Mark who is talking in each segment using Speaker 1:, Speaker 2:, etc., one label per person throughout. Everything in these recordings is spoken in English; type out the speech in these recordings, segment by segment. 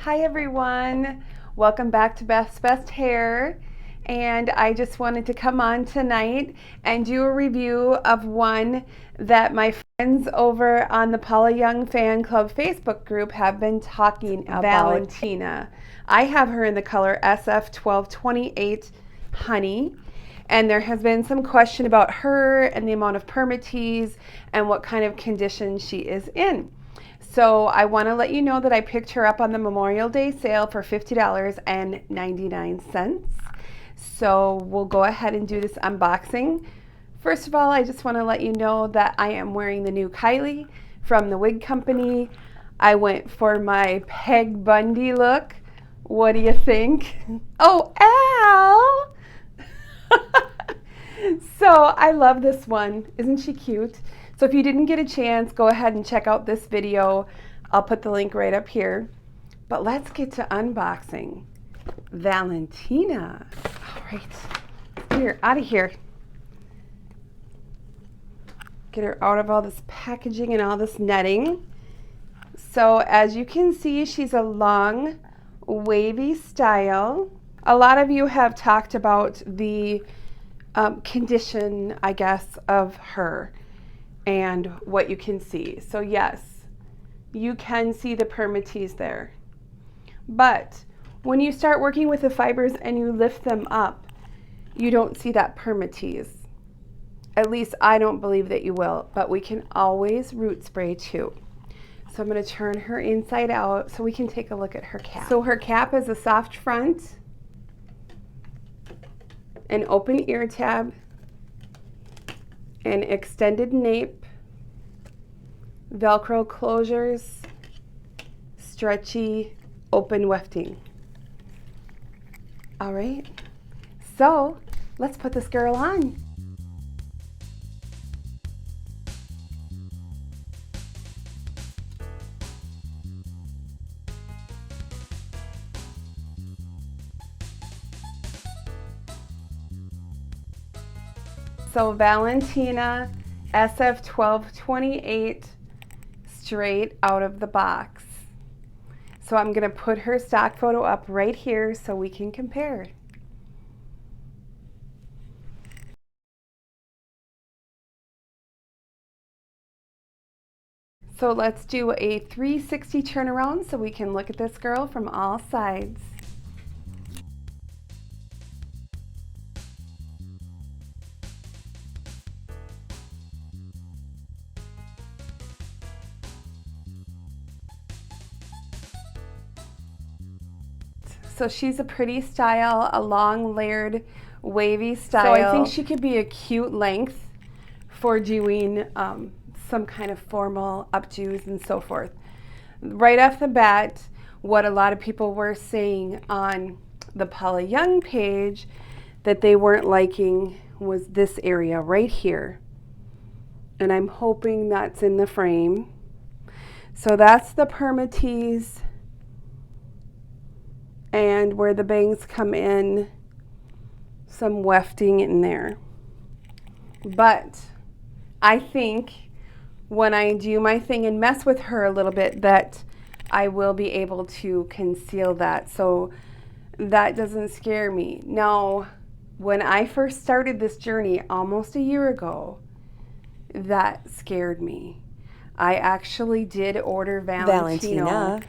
Speaker 1: Hi everyone, welcome back to Beth's Best Hair, and I just wanted to come on tonight and do a review of one that my friends over on the Paula Young Fan Club Facebook group have been talking about. Valentina. I have her in the color SF1228 Honey, and there has been some question about her and the amount of permatease and what kind of condition she is in. So I want to let you know that I picked her up on the Memorial Day sale for $50.99. So we'll go ahead and do this unboxing. First of all, I just want to let you know that I am wearing the new Kylie from the wig company. I went for my Peg Bundy look. What do you think? Oh, Al! So I love this one. Isn't she cute? So if you didn't get a chance, go ahead and check out this video. I'll put the link right up here. But let's get to unboxing Valentina. All right, get her out of here. Get her out of all this packaging and all this netting. So as you can see, she's a long, wavy style. A lot of you have talked about the condition, I guess, of her and what you can see. So yes, you can see the permatease there. But when you start working with the fibers and you lift them up, you don't see that permatease. At least I don't believe that you will, but we can always root spray too. So I'm going to turn her inside out so we can take a look at her cap. So her cap is a soft front, an open ear tab, an extended nape, Velcro closures, stretchy open wefting. All right, so let's put this girl on. So Valentina SF1228 straight out of the box. So I'm going to put her stock photo up right here so we can compare. So let's do a 360 turnaround so we can look at this girl from all sides. So she's a pretty style, a long layered wavy style. So I think she could be a cute length for doing some kind of formal updos and so forth. Right off the bat, what a lot of people were saying on the Paula Young page that they weren't liking was this area right here. And I'm hoping that's in the frame. So that's the permatease. And where the bangs come in, some wefting in there. But I think when I do my thing and mess with her a little bit that I will be able to conceal that. So that doesn't scare me. Now, when I first started this journey almost a year ago, that scared me. I actually did order Valentina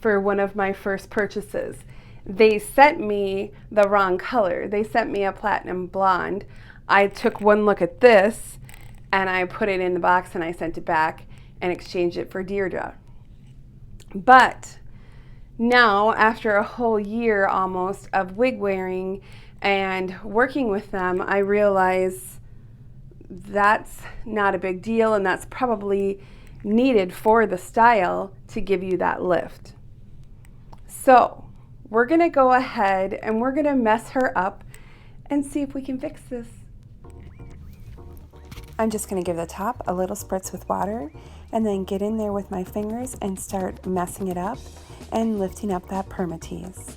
Speaker 1: for one of my first purchases. They sent me the wrong color. They sent me a platinum blonde. I took one look at this and I put it in the box and I sent it back and exchanged it for Deirdre. But now, after a whole year almost of wig wearing and working with them, I realize that's not a big deal and that's probably needed for the style to give you that lift. So we're going to go ahead and we're going to mess her up and see if we can fix this. I'm just going to give the top a little spritz with water and then get in there with my fingers and start messing it up and lifting up that permatease.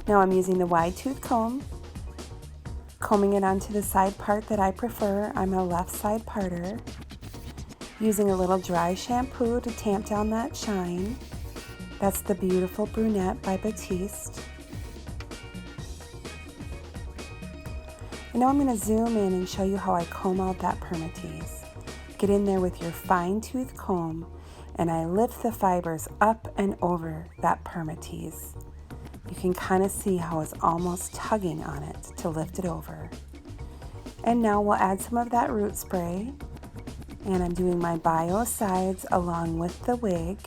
Speaker 1: Now I'm using the wide tooth comb combing it onto the side part that I prefer. I'm a left side parter. Using a little dry shampoo to tamp down that shine. That's the Beautiful Brunette by BETH'S. And now I'm going to zoom in and show you how I comb out that permatease. Get in there with your fine tooth comb and I lift the fibers up and over that permatease. You can kind of see how it's almost tugging on it to lift it over. And now we'll add some of that root spray. And I'm doing my bio sides along with the wig.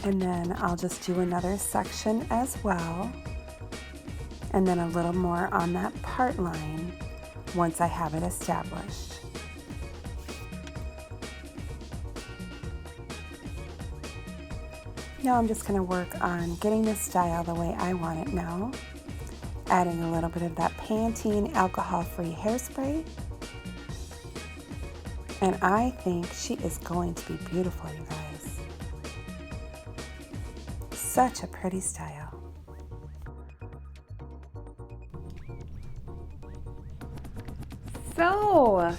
Speaker 1: And then I'll just do another section as well. And then a little more on that part line once I have it established. Now I'm just going to work on getting this style the way I want it now. Adding a little bit of that Pantene alcohol-free hairspray. And I think she is going to be beautiful, you guys. Such a pretty style. So,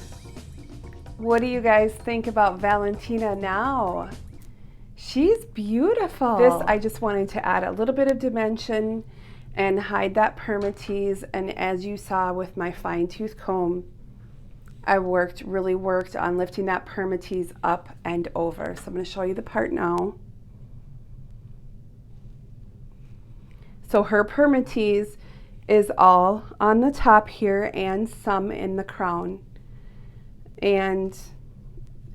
Speaker 1: what do you guys think about Valentina now? She's beautiful. This, I just wanted to add a little bit of dimension and hide that permatease. And as you saw with my fine tooth comb, I really worked on lifting that permatease up and over. So I'm going to show you the part now. So her permatease is all on the top here and some in the crown. And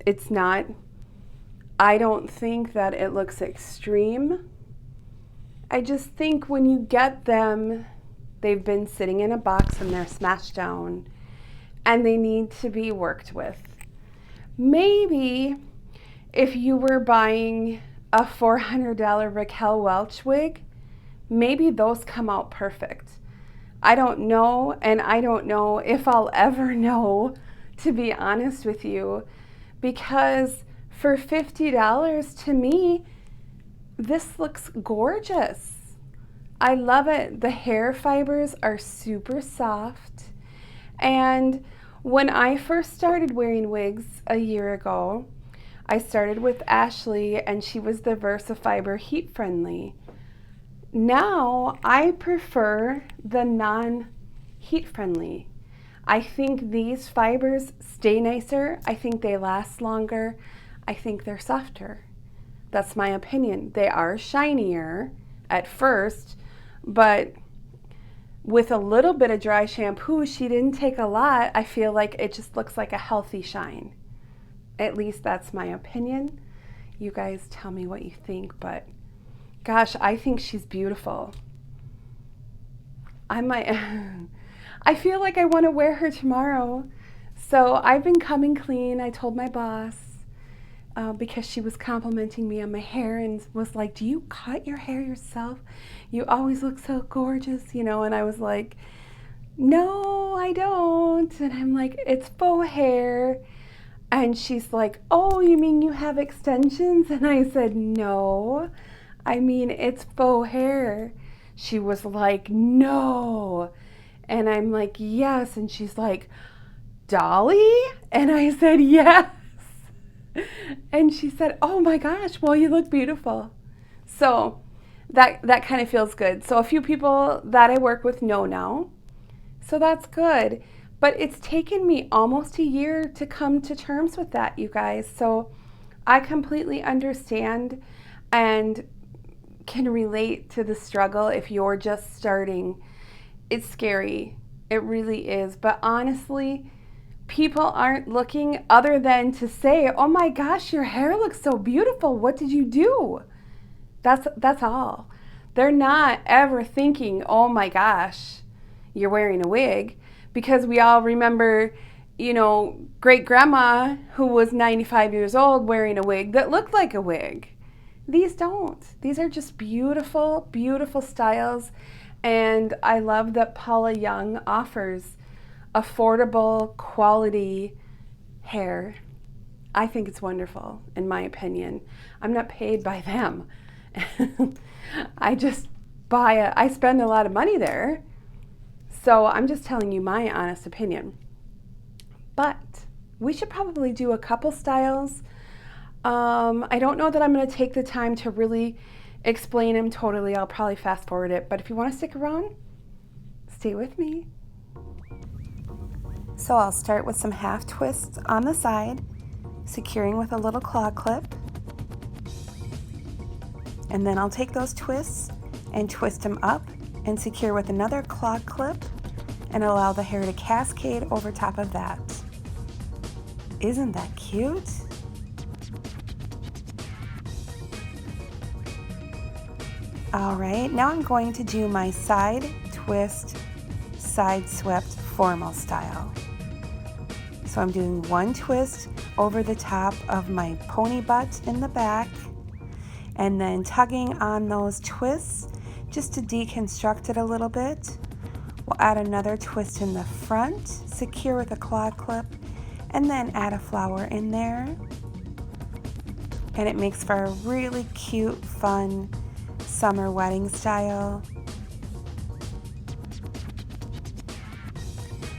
Speaker 1: it's not, I don't think that it looks extreme. I just think when you get them, they've been sitting in a box and they're smashed down and they need to be worked with. Maybe if you were buying a $400 Raquel Welch wig, maybe those come out perfect. I don't know, and I don't know if I'll ever know, to be honest with you, because for $50 to me, this looks gorgeous. I love it. The hair fibers are super soft. And when I first started wearing wigs a year ago, I started with Ashley and she was the VersaFiber Heat Friendly. Now I prefer the non-heat friendly. I think these fibers stay nicer. I think they last longer. I think they're softer. That's my opinion. They are shinier at first, but with a little bit of dry shampoo, she didn't take a lot. I feel like it just looks like a healthy shine. At least that's my opinion. You guys tell me what you think, but gosh, I think she's beautiful. I feel like I want to wear her tomorrow. So I've been coming clean. I told my boss because she was complimenting me on my hair and was like, do you cut your hair yourself? You always look so gorgeous, you know, and I was like, no, I don't. And I'm like, it's faux hair. And she's like, oh, you mean you have extensions? And I said, no, I mean, it's faux hair. She was like, no. And I'm like, yes. And she's like, Dolly? And I said, yes. And she said, oh my gosh, well, you look beautiful. So that kind of feels good. So a few people that I work with know now. So that's good. But it's taken me almost a year to come to terms with that, you guys. So I completely understand and can relate to the struggle if you're just starting. It's scary. It really is. But honestly, people aren't looking other than to say, oh my gosh, your hair looks so beautiful. What did you do? That's all. They're not ever thinking, oh my gosh, you're wearing a wig. Because we all remember, you know, great grandma who was 95 years old wearing a wig that looked like a wig. These don't. These are just beautiful, beautiful styles. And I love that Paula Young offers affordable, quality hair. I think it's wonderful, in my opinion. I'm not paid by them. I just I spend a lot of money there. So I'm just telling you my honest opinion. But we should probably do a couple styles. I don't know that I'm going to take the time to really explain them totally. I'll probably fast forward it. But if you want to stick around, stay with me. So I'll start with some half twists on the side, securing with a little claw clip. And then I'll take those twists and twist them up and secure with another claw clip and allow the hair to cascade over top of that. Isn't that cute? All right, now I'm going to do my side twist, side swept formal style. So I'm doing one twist over the top of my pony butt in the back and then tugging on those twists just to deconstruct it a little bit. We'll add another twist in the front, secure with a claw clip, and then add a flower in there. And it makes for a really cute, fun summer wedding style.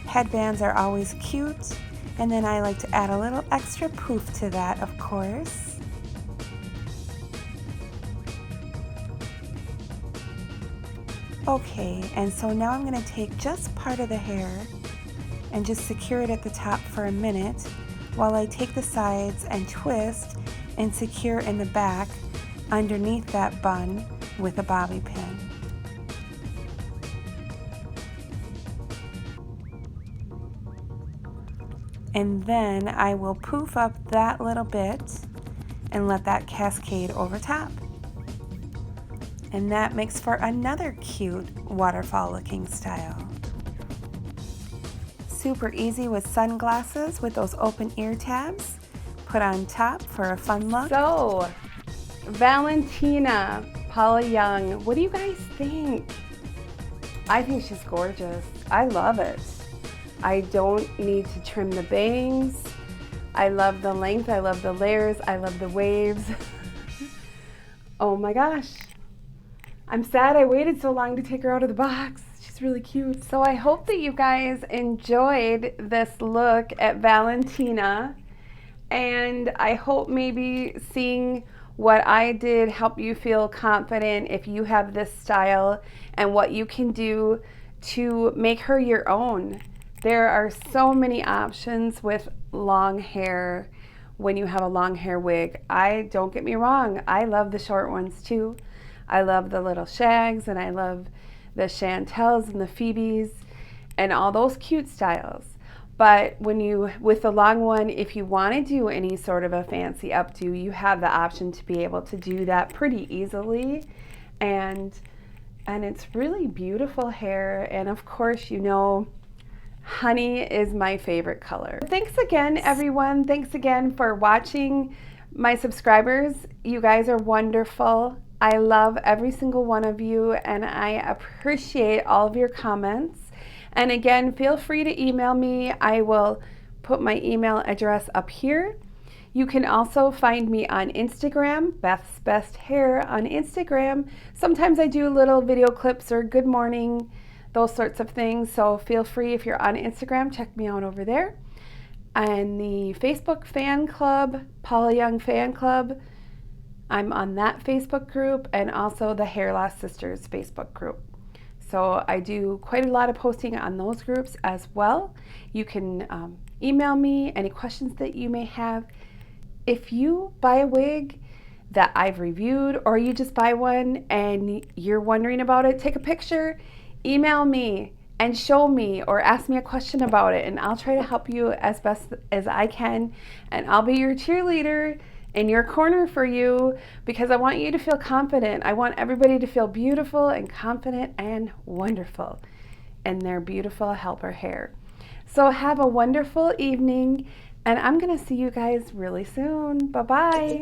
Speaker 1: Headbands are always cute, and then I like to add a little extra poof to that, of course. Okay, and so now I'm going to take just part of the hair and just secure it at the top for a minute while I take the sides and twist and secure in the back underneath that bun with a bobby pin. And then I will poof up that little bit and let that cascade over top. And that makes for another cute waterfall looking style. Super easy with sunglasses with those open ear tabs. Put on top for a fun look. So, Valentina, Paula Young, what do you guys think? I think she's gorgeous. I love it. I don't need to trim the bangs. I love the length, I love the layers, I love the waves. Oh my gosh. I'm sad I waited so long to take her out of the box. She's really cute. So I hope that you guys enjoyed this look at Valentina, and I hope maybe seeing what I did help you feel confident if you have this style and what you can do to make her your own. There are so many options with long hair when you have a long hair wig. Don't get me wrong, I love the short ones too. I love the little shags, and I love the Chantels and the Phoebes and all those cute styles. But with the long one, if you want to do any sort of a fancy updo, you have the option to be able to do that pretty easily. And it's really beautiful hair. And of course, you know, honey is my favorite color. Thanks again, everyone. Thanks again for watching. My subscribers, you guys are wonderful. I love every single one of you, and I appreciate all of your comments. And again, feel free to email me. I will put my email address up here. You can also find me on Instagram, Beth's Best Hair on Instagram. Sometimes I do little video clips or good morning, those sorts of things. So feel free, if you're on Instagram, check me out over there. And the Facebook fan club, Paula Young Fan Club, I'm on that Facebook group, and also the Hair Loss Sisters Facebook group. So I do quite a lot of posting on those groups as well. You can email me any questions that you may have. If you buy a wig that I've reviewed, or you just buy one and you're wondering about it, take a picture, email me and show me, or ask me a question about it, and I'll try to help you as best as I can, and I'll be your cheerleader in your corner for you, because I want you to feel confident. I want everybody to feel beautiful and confident and wonderful in their beautiful helper hair. So have a wonderful evening, and I'm gonna see you guys really soon. Bye-bye.